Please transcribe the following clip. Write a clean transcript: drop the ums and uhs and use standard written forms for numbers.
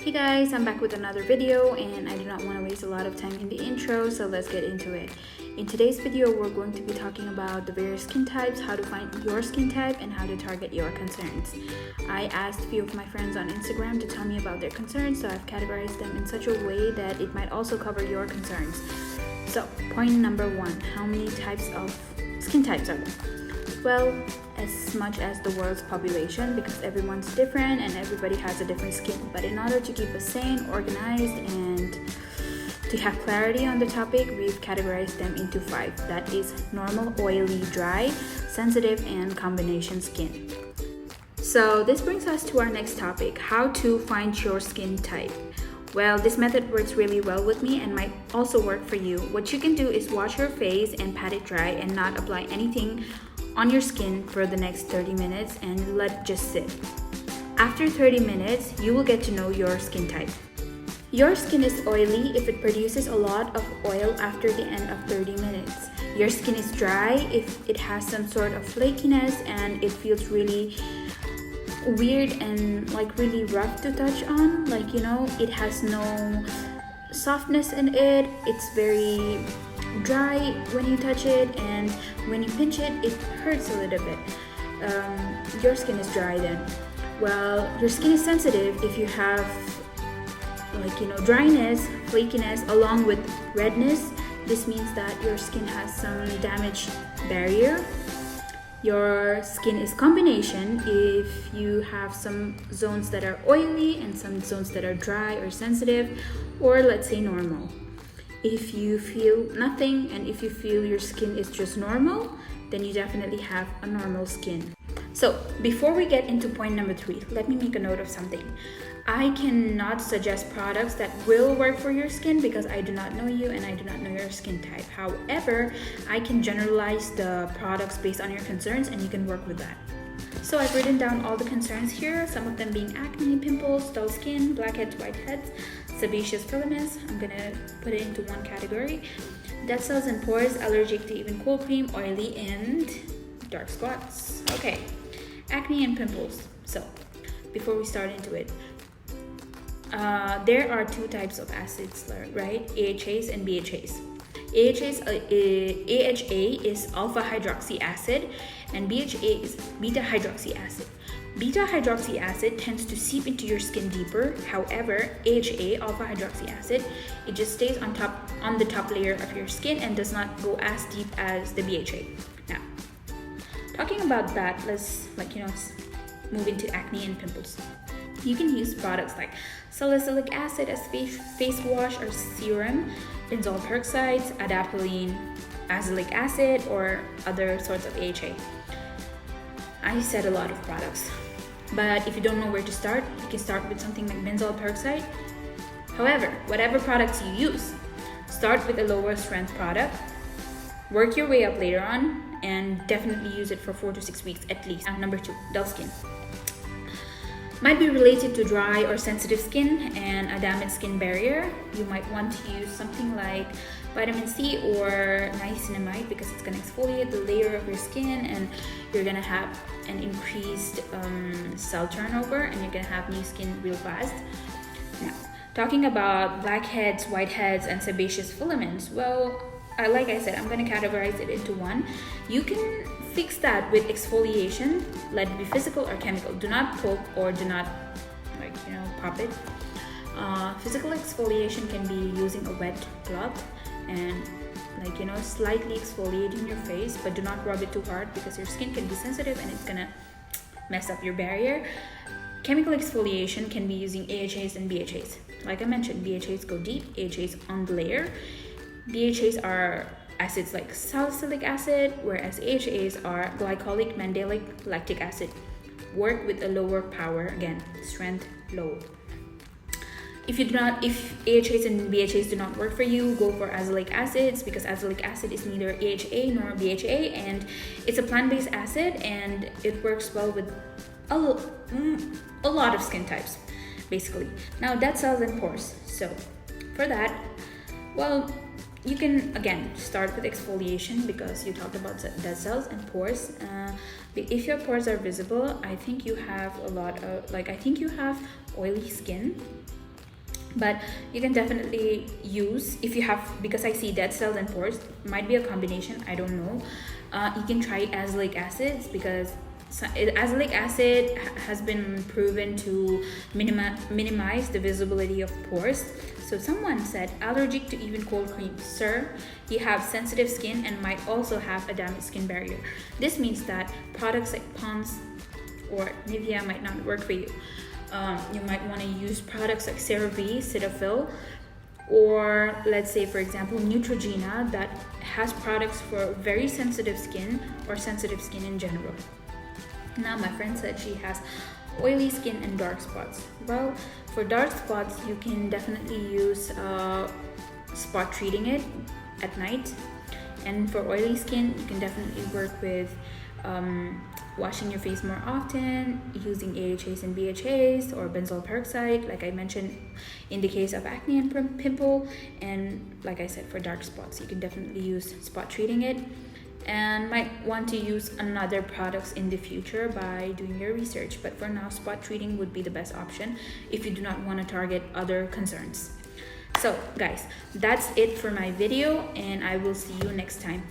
Hey guys, I'm back with another video and I do not want to waste a lot of time in the intro, so let's get into it. In today's video, we're going to be talking about the various skin types, how to find your skin type, and how to target your concerns. I asked a few of my friends on Instagram to tell me about their concerns, so I've categorized them in such a way that it might also cover your concerns. So, point number one, how many types of skin types are there? Well, as much as the world's population, because everyone's different and everybody has a different skin. But in order to keep us sane, organized, and to have clarity on the topic, we've categorized them into 5. That is normal, oily, dry, sensitive, and combination skin. So this brings us to our next topic, how to find your skin type. Well, this method works really well with me and might also work for you. What you can do is wash your face and pat it dry and not apply anything on your skin for the next 30 minutes and let it just sit. After 30 minutes, you will get to know your skin type. Your skin is oily if it produces a lot of oil after the end of 30 minutes. Your skin is dry if it has some sort of flakiness and it feels really weird and like really rough to touch on. It has no softness in it. It's very dry when you touch it, and when you pinch it, it hurts a little bit. Your skin is dry then. Well, your skin is sensitive if you have dryness, flakiness, along with redness. This means that your skin has some damaged barrier. Your skin is combination if you have some zones that are oily and some zones that are dry or sensitive, or let's say normal. If you feel nothing and if you feel your skin is just normal, then you definitely have a normal skin. So before we get into point number 3, let me make a note of something. I cannot suggest products that will work for your skin because I do not know you and I do not know your skin type. However, I can generalize the products based on your concerns and you can work with that. So I've written down all the concerns here, some of them being acne, pimples, dull skin, blackheads, whiteheads, sebaceous filaments. I'm gonna put it into one category. Dead cells and pores, allergic to even cold cream, oily, and dark spots. Okay, acne and pimples. So before we start into it, there are 2 types of acids, right? AHAs and BHAs. AHA is alpha hydroxy acid and BHA is beta hydroxy acid. Beta hydroxy acid tends to seep into your skin deeper. However, AHA, alpha hydroxy acid, it just stays on the top layer of your skin and does not go as deep as the BHA. Now, talking about that, let's move into acne and pimples. You can use products like salicylic acid as face wash or serum, benzoyl peroxides, adapalene, azelaic acid, or other sorts of AHA. I said a lot of products, but if you don't know where to start, you can start with something like benzoyl peroxide. However, whatever products you use, start with a lower strength product, work your way up later on, and definitely use it for 4 to 6 weeks at least. Number 2, dull skin. Might be related to dry or sensitive skin and a damaged skin barrier. You might want to use something like vitamin C or niacinamide because it's going to exfoliate the layer of your skin and you're going to have an increased cell turnover and you're going to have new skin real fast. Now, talking about blackheads, whiteheads, and sebaceous filaments, well, like I said, I'm going to categorize it into 1. You can fix that with exfoliation, let it be physical or chemical. Do not poke or do not pop it. Physical exfoliation can be using a wet cloth and slightly exfoliating your face, but do not rub it too hard because your skin can be sensitive and it's gonna mess up your barrier. Chemical exfoliation can be using AHAs and BHAs. Like I mentioned, BHAs go deep, AHAs on the layer. BHAs are acids like salicylic acid, whereas AHAs are glycolic mandelic lactic acid. Work with a lower power, again, strength low. If AHAs and BHAs do not work for you, go for azelaic acids because azelaic acid is neither AHA nor BHA and it's a plant-based acid and it works well with a lot of skin types, basically. Now, dead cells and pores. So for that, well, you can again start with exfoliation because you talked about dead cells and pores. If your pores are visible, I think you have oily skin But you can definitely use, if you have, because I see dead cells and pores, might be a combination, I don't know. You can try azelaic acids, because azelaic acid has been proven to minimize the visibility of pores. So someone said, allergic to even cold cream. Sir, you have sensitive skin and might also have a damaged skin barrier. This means that products like Pond's or Nivea might not work for you. You might want to use products like CeraVe, Cetaphil, or let's say, for example, Neutrogena, that has products for very sensitive skin or sensitive skin in general. Now, my friend said she has oily skin and dark spots. Well, for dark spots, you can definitely use spot treating it at night. And for oily skin, you can definitely work with washing your face more often, using AHAs and BHAs or benzoyl peroxide, like I mentioned in the case of acne and pimple. And like I said, for dark spots, you can definitely use spot treating it, and might want to use another products in the future by doing your research. But for now, spot treating would be the best option if you do not want to target other concerns. So guys, that's it for my video, and I will see you next time.